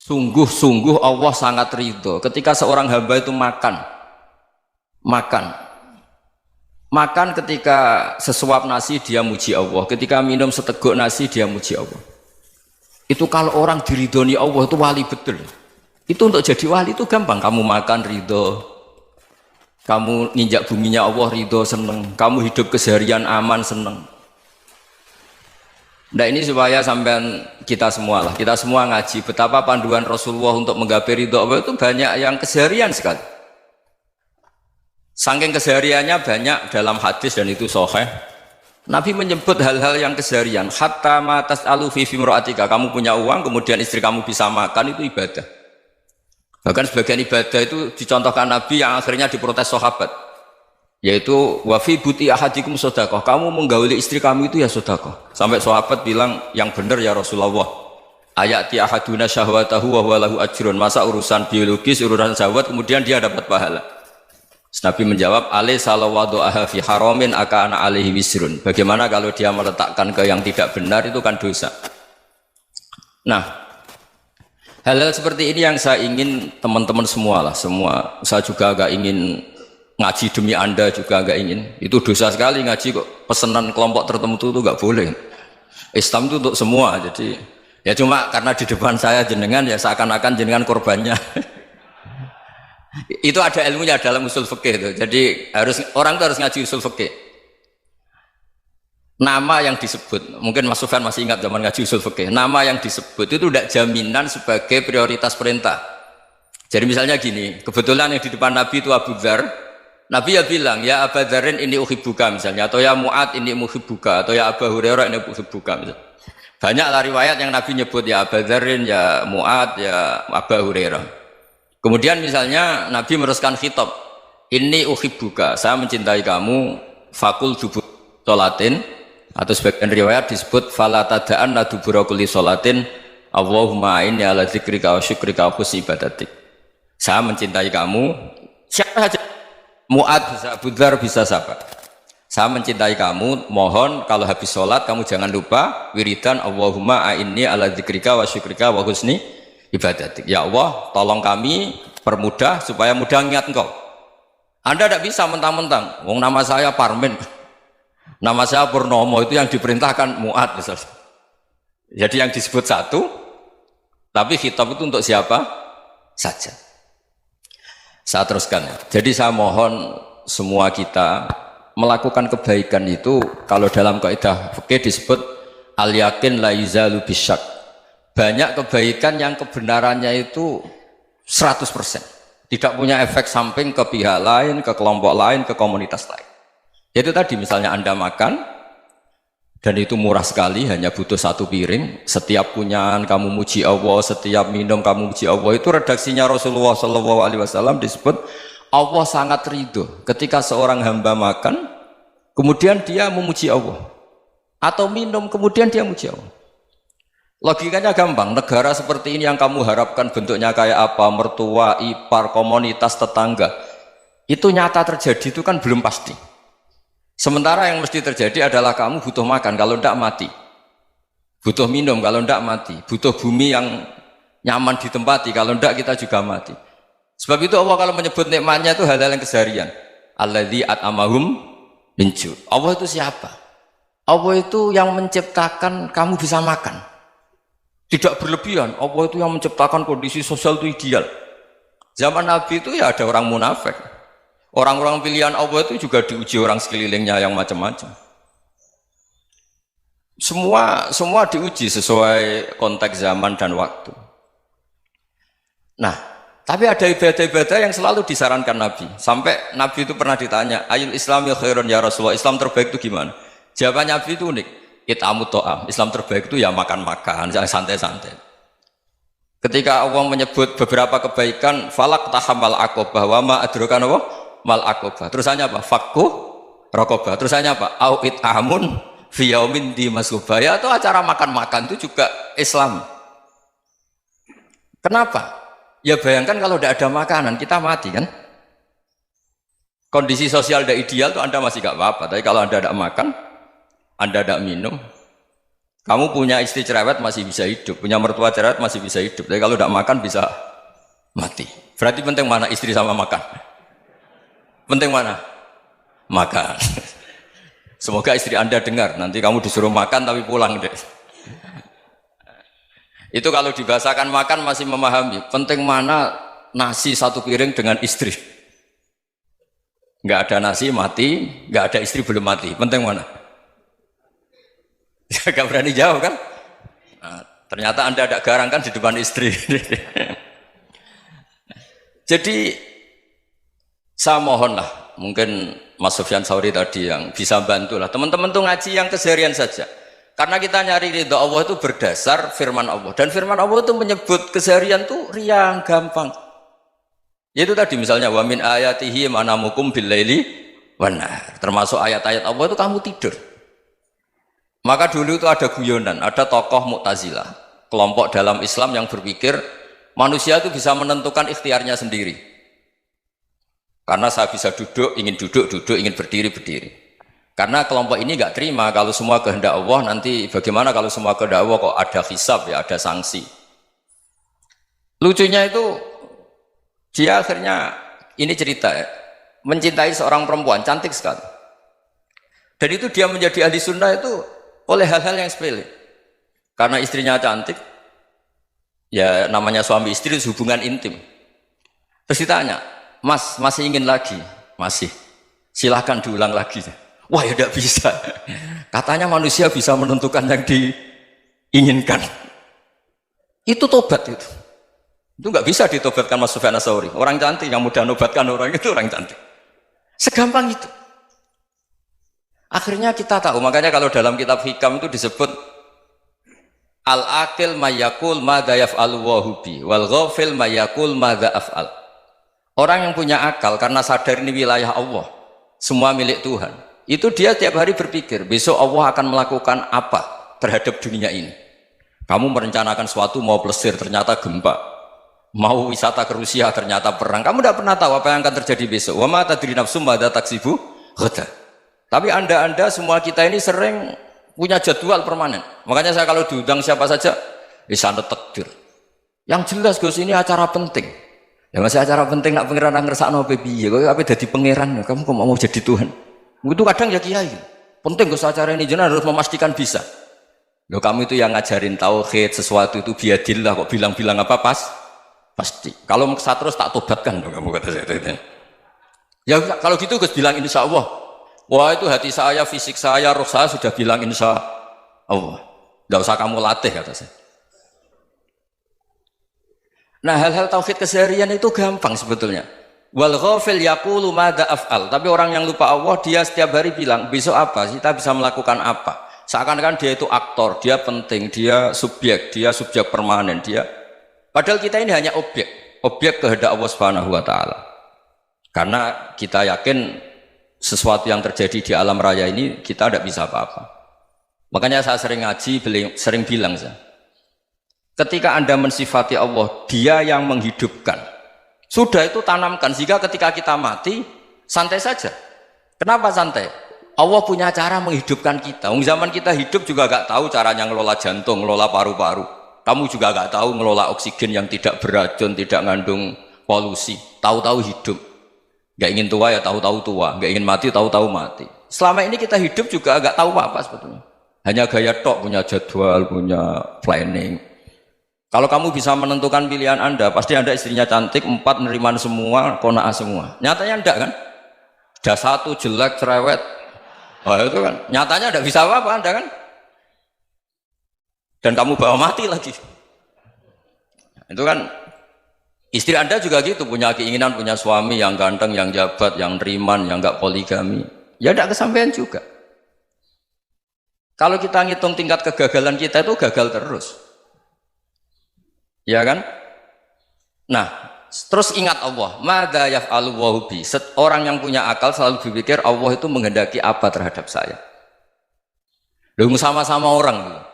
Sungguh-sungguh Allah sangat ridho ketika seorang hamba itu makan makan ketika sesuap nasi dia muji Allah, ketika minum seteguk nasi dia muji Allah. Itu kalau orang diridhoni Allah itu wali betul. Itu untuk jadi wali itu gampang, kamu makan ridho, kamu nginjak buminya Allah ridho seneng, kamu hidup keseharian aman seneng. Nah ini supaya sampean kita semua ngaji betapa panduan Rasulullah untuk menggapai ridho Allah itu banyak yang keseharian sekali. Saking kesehariannya banyak dalam hadis dan itu sahih. Nabi menyebut hal-hal yang keseharian. Hatta ma tas'alu fi imra'atika, kamu punya uang kemudian istri kamu bisa makan itu ibadah. Bahkan sebagian ibadah itu dicontohkan Nabi yang akhirnya diprotes sahabat. Yaitu wa fi buti ahadikum sedekah, kamu menggauli istri kamu itu ya sedekah. Sampai sahabat bilang yang benar ya Rasulullah. Ayati ahaduna syahwatahu wa huwa lahu ajrun. Masa urusan biologis, urusan syahwat kemudian dia dapat pahala. Nabi menjawab, alaysa law wada'aha fi haramin akana alaihi wisrun. Bagaimana kalau dia meletakkan ke yang tidak benar itu kan dosa. Nah, hal-hal seperti ini yang saya ingin teman-teman semua saya juga agak ingin ngaji demi Anda juga agak ingin. Itu dosa sekali ngaji kok pesanan kelompok tertentu itu enggak boleh. Islam itu untuk semua. Jadi ya cuma karena di depan saya jenengan ya seakan-akan jenengan korbannya. Itu ada ilmunya dalam usul fikih itu. Jadi orang itu harus ngaji usul fikih. Nama yang disebut, mungkin Mas Sufyan masih ingat zaman ngaji usul fikih. Nama yang disebut itu tidak jaminan sebagai prioritas perintah. Jadi misalnya gini, kebetulan yang di depan Nabi itu Abu Dzar. Nabi ya bilang, ya Abu Dzarin ini uhibbuka misalnya, atau ya Mu'ad ini uhibbuka, atau ya Abu Hurairah ini uhibbuka misalnya. Banyaklah riwayat yang Nabi nyebut ya Abu Dzarin, ya Mu'ad, ya Abu Hurairah. Kemudian misalnya Nabi meneruskan khitab, ini uhibbuka, saya mencintai kamu, fakul dubur sholatin, atau sebagian riwayat disebut falatadaan la dubura kulli sholatin, Allahumma inni ala dzikrika wa syukrika wa husni ibadatik. Saya mencintai kamu, siapa saja, Mu'ad bisa, Abu Dzar bisa siapa. Saya mencintai kamu, mohon kalau habis sholat kamu jangan lupa wiridan Allahumma inni ala dzikrika wa syukrika wa husni ibadatik. Ya Allah, tolong kami permudah supaya mudah ingat engkau. Anda tidak bisa mentang-mentang, wong nama saya Parmin, nama saya Purnomo, itu yang diperintahkan Mu'ad misalnya. Jadi yang disebut satu, tapi khitab itu untuk siapa saja. Saya teruskan ya. Jadi saya mohon semua kita melakukan kebaikan itu, kalau dalam kaidah fikih disebut al yakin la yuzalu bisyak. Banyak kebaikan yang kebenarannya itu 100%, tidak punya efek samping ke pihak lain, ke kelompok lain, ke komunitas lain. Itu tadi misalnya Anda makan dan itu murah sekali, hanya butuh satu piring, setiap punyaan kamu muji Allah, setiap minum kamu muji Allah. Itu redaksinya Rasulullah SAW disebut Allah sangat ridho ketika seorang hamba makan kemudian dia memuji Allah, atau minum kemudian dia muji Allah. Logikanya gampang, negara seperti ini yang kamu harapkan bentuknya kayak apa, mertua, ipar, komunitas, tetangga, itu nyata terjadi itu kan belum pasti. Sementara yang mesti terjadi adalah kamu butuh makan, kalau tidak mati. Butuh minum, kalau tidak mati. Butuh bumi yang nyaman ditempati, kalau tidak kita juga mati. Sebab itu Allah kalau menyebut nikmatnya itu hal-hal yang keseharian. Alladzi at'amahum min ju'. Allah itu siapa? Allah itu yang menciptakan kamu bisa makan. Tidak berlebihan, Allah itu yang menciptakan kondisi sosial itu ideal. Zaman Nabi itu ya ada orang munafik. Orang-orang pilihan Allah itu juga diuji orang sekelilingnya yang macam-macam. Semua diuji sesuai konteks zaman dan waktu. Nah, tapi ada ibadah-ibadah yang selalu disarankan Nabi. Sampai Nabi itu pernah ditanya, ayul islami khairun ya Rasulullah, Islam terbaik itu gimana? Jawaban Nabi itu unik. It'amut to'am, Islam terbaik itu ya makan-makan, jangan santai-santai. Ketika Allah menyebut beberapa kebaikan, falak tahamal akobah, wa ma adrokan apa? Mal akobah. Terusannya apa? Fakku rokobah. Terusannya apa? Au it'amun fiyaumin di masubaya. Atau acara makan-makan itu juga Islam. Kenapa? Ya bayangkan kalau tidak ada makanan, kita mati kan? Kondisi sosial tidak ideal itu Anda masih gak apa-apa, tapi kalau Anda tidak makan, Anda tidak minum, Kamu punya istri cerewet masih bisa hidup, punya mertua cerewet masih bisa hidup. Tapi kalau tidak makan bisa mati. Berarti penting mana istri sama makan? Penting mana? Makan. Semoga istri Anda dengar. Nanti kamu disuruh makan tapi pulang deh. Itu kalau dibahasakan makan masih memahami. Penting mana nasi satu piring dengan istri? Nggak ada nasi mati, nggak ada istri belum mati. Penting mana? Gak berani jawab kan? Nah, ternyata Anda ada garang kan di depan istri. Jadi saya mohonlah, mungkin Mas Sufyan Sauri tadi yang bisa bantulah. Teman-teman tuh ngaji yang keseharian saja. Karena kita nyari ridha Allah itu berdasar firman Allah. Dan firman Allah itu menyebut keseharian tuh riang, gampang. Yaitu tadi misalnya wa min ayatihi manamukum bil laili wan nahar. Termasuk ayat-ayat Allah itu kamu tidur. Maka dulu itu ada guyonan, ada tokoh Mu'tazilah, kelompok dalam Islam yang berpikir manusia itu bisa menentukan ikhtiarnya sendiri. Karena saya bisa duduk, ingin duduk, ingin berdiri, berdiri. Karena kelompok ini nggak terima kalau semua kehendak Allah, nanti bagaimana kalau semua kehendak Allah kok ada hisab ya, ada sanksi. Lucunya itu dia akhirnya, ini cerita ya, mencintai seorang perempuan, cantik sekali. Dan itu dia menjadi ahli sunnah itu oleh hal-hal yang sepele. Karena istrinya cantik, ya namanya suami istri hubungan intim. Terus ditanya, Mas, masih ingin lagi? Masih. Silahkan diulang lagi. Wah ya tidak bisa. Katanya manusia bisa menentukan yang diinginkan. Itu tobat itu. Itu nggak bisa ditobatkan Mas Sufyan Ats-Tsauri. Orang cantik yang mudah nobatkan orang itu orang cantik. Segampang itu. Akhirnya kita tahu, makanya kalau dalam kitab Hikam itu disebut al-aqil mayyakul madza yaf'alu wa hubi wal ghafil mayyakul madza af'al. Orang yang punya akal karena sadar ini wilayah Allah, semua milik Tuhan. Itu dia tiap hari berpikir, besok Allah akan melakukan apa terhadap dunia ini. Kamu merencanakan suatu mau plesir, ternyata gempa. Mau wisata ke Rusia, ternyata perang. Kamu tidak pernah tahu apa yang akan terjadi besok. Wa ma tadri nafsum madza taksibu ghadan. Tapi anda semua kita ini sering punya jadwal permanen. Makanya saya kalau diundang siapa saja, sanad takdir. Yang jelas Gus ini acara penting. Ya masih acara penting nak pangeran ngersakno piye? Kowe ape dadi pangeran? Kamu kok mau jadi Tuhan? Itu kadang ya kiai. Penting Gus acara ini jenengan harus memastikan bisa. Loh kamu itu yang ngajarin tauhid, sesuatu itu biadillah kok bilang-bilang apa pasti. Kalau maksa terus tak tobatkan kamu kata saya. Ya kalau gitu Gus bilang insya Allah. Wah itu hati saya, fisik saya, roh saya sudah bilang insya Allah. Tidak usah kamu latih kata saya. Nah hal-hal tauhid keseharian itu gampang sebetulnya. Wal ghafil yaqulu madza af'al. Tapi orang yang lupa Allah dia setiap hari bilang besok apa? Kita bisa melakukan apa? Seakan-akan dia itu aktor, dia penting, dia subjek permanen, dia. Padahal kita ini hanya objek kehendak Allah Subhanahu wa taala. Karena kita yakin sesuatu yang terjadi di alam raya ini kita tidak bisa apa-apa. Makanya saya sering ngaji, sering bilang saya, ketika Anda mensifati Allah, dia yang menghidupkan. Sudah itu tanamkan, sehingga ketika kita mati, santai saja. Kenapa santai? Allah punya cara menghidupkan kita. Zaman kita hidup juga gak tahu caranya ngelola jantung, ngelola paru-paru. Kamu juga gak tahu ngelola oksigen yang tidak beracun, tidak mengandung polusi. Tahu-tahu hidup. Gak ingin tua ya tahu-tahu tua, gak ingin mati tahu-tahu mati. Selama ini kita hidup juga agak tahu apa sebetulnya. Hanya gaya tok, punya jadwal, punya planning. Kalau kamu bisa menentukan pilihan Anda, pasti Anda istrinya cantik, 4 neriman semua, qanaah semua. Nyatanya enggak kan? Ada 1 jelek, cerewet. Oh itu kan, nyatanya enggak bisa apa-apa Anda kan? Dan kamu bawa mati lagi. Itu kan istri Anda juga gitu, punya keinginan punya suami yang ganteng, yang jabat, yang riman, yang enggak poligami. Ya enggak kesampaian juga. Kalau kita ngitung tingkat kegagalan kita itu gagal terus. Ya kan? Nah, terus ingat Allah, madza yaf'alu wa bi. Orang yang punya akal selalu berpikir Allah itu menghendaki apa terhadap saya. Lalu sama-sama orang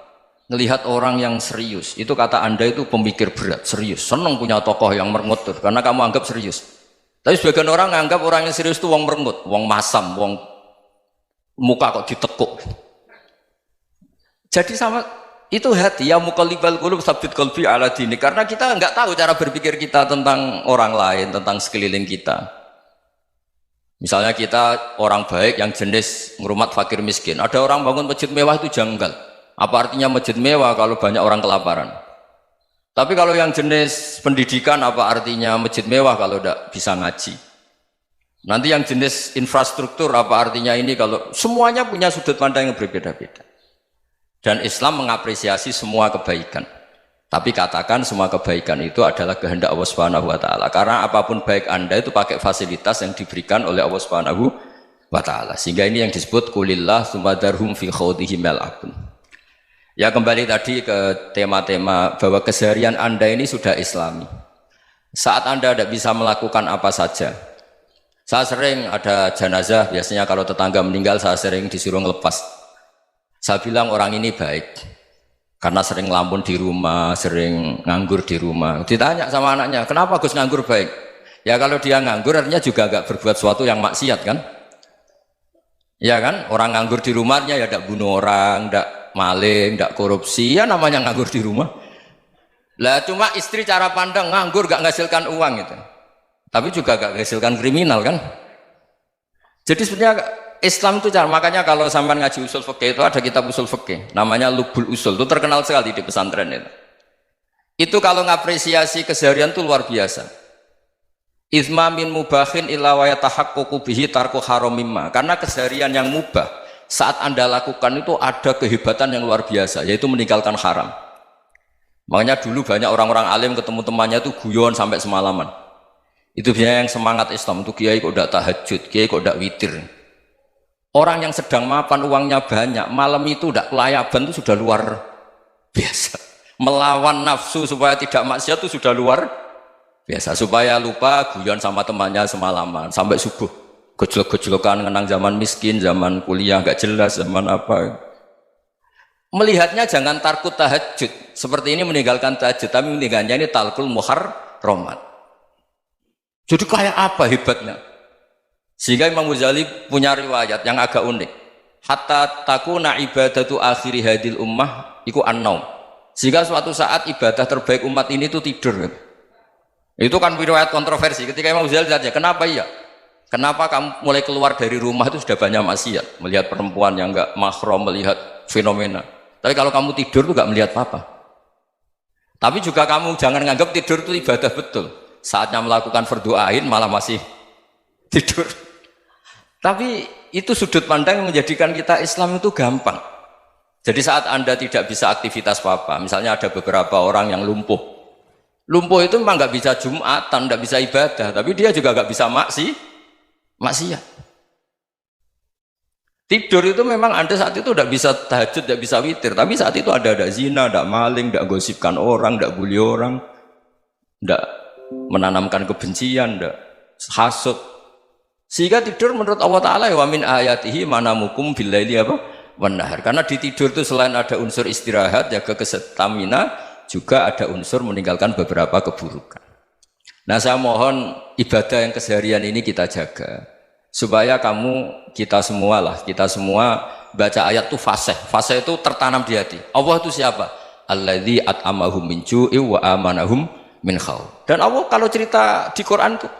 ngelihat orang yang serius, itu kata Anda itu pemikir berat, serius, senang punya tokoh yang merengut karena kamu anggap serius. Tapi sebagian orang anggap orang yang serius itu wong merengut, wong masam, wong muka kok ditekuk. Jadi sama itu hati ya muqallibal qulub tsabbit qalbi ala dinik, karena kita nggak tahu cara berpikir kita tentang orang lain, tentang sekeliling kita. Misalnya kita orang baik yang jenis ngrumat fakir miskin, ada orang bangun masjid mewah itu janggal. Apa artinya masjid mewah kalau banyak orang kelaparan? Tapi kalau yang jenis pendidikan, apa artinya masjid mewah kalau tidak bisa ngaji? Nanti yang jenis infrastruktur, apa artinya ini kalau semuanya punya sudut pandang yang berbeda-beda. Dan Islam mengapresiasi semua kebaikan. Tapi katakan semua kebaikan itu adalah kehendak Allah Subhanahu wa taala. Karena apapun baik Anda itu pakai fasilitas yang diberikan oleh Allah Subhanahu wa taala. Sehingga ini yang disebut kulillah sumadarhum fi khawdihim yal'abun. Ya kembali tadi ke tema-tema bahwa keseharian Anda ini sudah Islami. Saat Anda tidak bisa melakukan apa saja. Saya sering ada jenazah, biasanya kalau tetangga meninggal saya sering disuruh ngelepas. Saya bilang orang ini baik. Karena sering ngelamun di rumah, sering nganggur di rumah. Ditanya sama anaknya, kenapa Gus nganggur baik? Ya kalau dia nganggur artinya juga agak berbuat sesuatu yang maksiat kan? Ya kan? Orang nganggur di rumahnya ya tidak bunuh orang, tidak maling, tidak korupsi, ya namanya nganggur di rumah. Lah cuma istri cara pandang nganggur gak menghasilkan uang itu. Tapi juga gak menghasilkan kriminal kan? Jadi sebenarnya Islam itu cara, makanya kalau sampai ngaji usul fikih itu ada kitab usul fikih namanya Lubul Usul, itu terkenal sekali di pesantren itu. Itu kalau ngapresiasi keseharian itu luar biasa. Izma min mubahin illa wa yatahaqququ bihi tarku haramimma. Karena keseharian yang mubah saat Anda lakukan itu ada kehebatan yang luar biasa, yaitu meninggalkan haram. Makanya dulu banyak orang-orang alim ketemu temannya itu guyon sampai semalaman. Itu biasanya yang semangat Islam itu, kiai kok tidak tahajud, kiai kok tidak witir. Orang yang sedang mapan uangnya banyak, malam itu tidak kelayaban itu sudah luar biasa. Melawan nafsu supaya tidak maksiat itu sudah luar biasa. Supaya lupa guyon sama temannya semalaman sampai subuh. Gejolak-gejolokan kenang zaman miskin, zaman kuliah nggak jelas, zaman apa. Melihatnya jangan tarkut tahajud. Seperti ini meninggalkan tahajud, tapi meninggalkannya ini talkul muharramat. Jadi kayak apa hebatnya? Sehingga Imam Ghazali punya riwayat yang agak unik. Hatta takuna ibadatu akhiri hadil ummah iku an-naum. Sehingga suatu saat ibadah terbaik umat ini itu tidur. Itu kan riwayat kontroversi. Ketika Imam Ghazali tanya, kenapa iya? Kenapa kamu mulai keluar dari rumah itu sudah banyak maksiat? Melihat perempuan yang enggak mahram, melihat fenomena. Tapi kalau kamu tidur itu enggak melihat apa-apa. Tapi juga kamu jangan nganggap tidur itu ibadah betul. Saatnya melakukan fardu ain malah masih tidur. Tapi itu sudut pandang yang menjadikan kita Islam itu gampang. Jadi saat Anda tidak bisa aktivitas apa-apa, misalnya ada beberapa orang yang lumpuh. Lumpuh itu memang nggak bisa Jumatan, nggak bisa ibadah, tapi dia juga nggak bisa maksiat. Tidur itu memang Anda saat itu tidak bisa tahajud, tidak bisa witir, tapi saat itu ada zina, ada maling, tidak gosipkan orang, tidak bully orang, tidak menanamkan kebencian, tidak hasud. Sehingga tidur menurut Allah Ta'ala wa min ayatihi manamukum billaili apa? Wan-nahar. Karena di tidur itu selain ada unsur istirahat, jaga kestamina, juga ada unsur meninggalkan beberapa keburukan. Nah saya mohon ibadah yang keseharian ini kita jaga. Supaya kita semua baca ayat itu fasih. Fasih itu tertanam di hati. Allah itu siapa? Alladzi at'amahum min ju'i wa amanahum min khawf. Dan Allah kalau cerita di Quran itu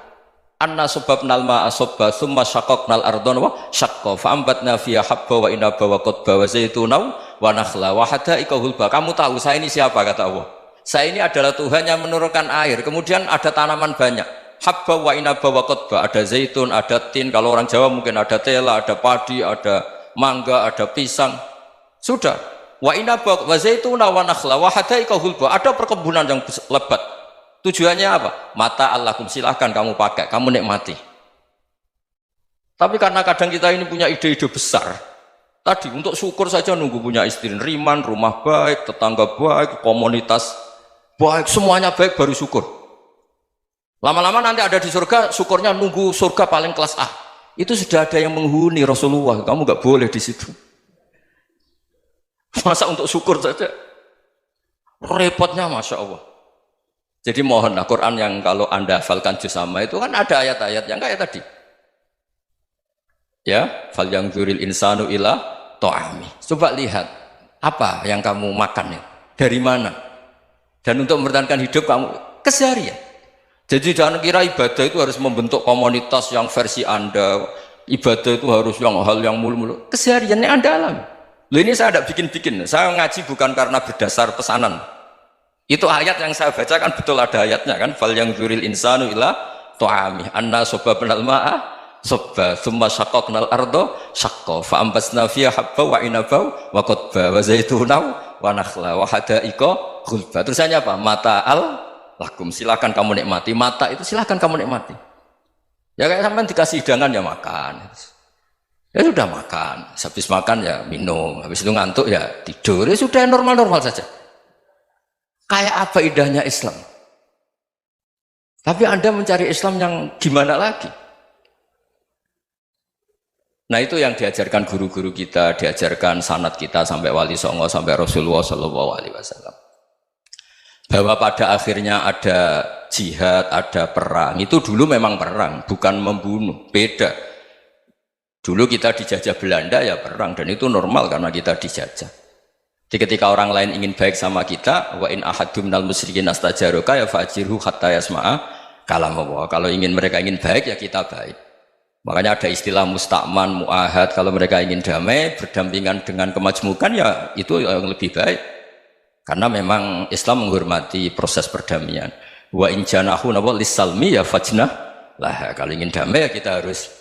anna sababnal ma'a sabba thumma syaqaqnal ardha wa syaqqa fa ambatna fiha habba wa inaba wa qadba wa zaituna wa nakhla wa hadaika hulba. Kamu tahu saya ini siapa, kata Allah? Saya ini adalah Tuhan yang menurunkan air, kemudian ada tanaman banyak, habba wa inaba wa qadba, ada zaitun, ada tin, kalau orang Jawa mungkin ada tela, ada padi, ada mangga, ada pisang. Sudah. Wa inaba wa zaituna wa nakhla wa hadaika hulba, ada perkebunan yang lebat. Tujuannya apa? Mata Allahkum, silahkan kamu pakai, kamu nikmati. Tapi karena kadang kita ini punya ide-ide besar. Tadi untuk syukur saja nunggu punya istri riman, rumah baik, tetangga baik, komunitas baik, semuanya baik baru syukur. Lama-lama nanti ada di surga, syukurnya nunggu surga paling kelas A. Itu sudah ada yang menghuni Rasulullah, kamu nggak boleh di situ. Masa untuk syukur saja? Repotnya Masya Allah. Jadi mohonlah Quran yang kalau Anda hafalkan juz sama itu kan ada ayat-ayat yang kayak tadi. Ya, fal yanzuril insanu ila ta'ami. Coba lihat Apa yang kamu makan ya? Dari mana? Dan untuk mempertahankan hidup kamu keseharian. Jadi jangan kira ibadah itu harus membentuk komunitas yang versi Anda. Ibadah itu harus yang hal yang mulu-mulu. Kesehariannya Anda alami. Loh ini saya tidak bikin-bikin. Saya ngaji bukan karena berdasar pesanan. Itu ayat yang saya baca kan betul ada ayatnya kan. Fal yang dzuril insanu ila ta'ami anna sababnal ma'a sabba thumma shaqqaqnal arda shaqqa fa ambasna fiha habba wa inaba wa qadba wa zaituna wa nakhla wa hadaiqa ghulba. Terusannya apa? Mata'al lakum, silakan kamu nikmati. Mata itu silakan kamu nikmati. Ya kayak sampean dikasih hidangan ya makan. Ya sudah makan, habis makan ya minum, habis itu ngantuk ya tidur. Ya sudah normal-normal saja. Kayak apa indahnya Islam. Tapi Anda mencari Islam yang gimana lagi? Nah itu yang diajarkan guru-guru kita, diajarkan sanad kita sampai Wali Songo, sampai Rasulullah SAW. Bahwa pada akhirnya ada jihad, ada perang. Itu dulu memang perang, bukan membunuh, beda. Dulu kita dijajah Belanda ya perang, dan itu normal karena kita dijajah. Jadi ketika orang lain ingin baik sama kita, wa in ahadum minal musyrikin astajaroka ya fajirhu hatta yasma'a kalam Allah. Kalau mereka ingin baik ya kita baik. Makanya ada istilah musta'man, mu'ahad. Kalau mereka ingin damai, berdampingan dengan kemajmukan ya itu yang lebih baik. Karena memang Islam menghormati proses perdamaian. Wa in janahu lis-salmi ya fajnah lah. Kalau ingin damai ya kita harus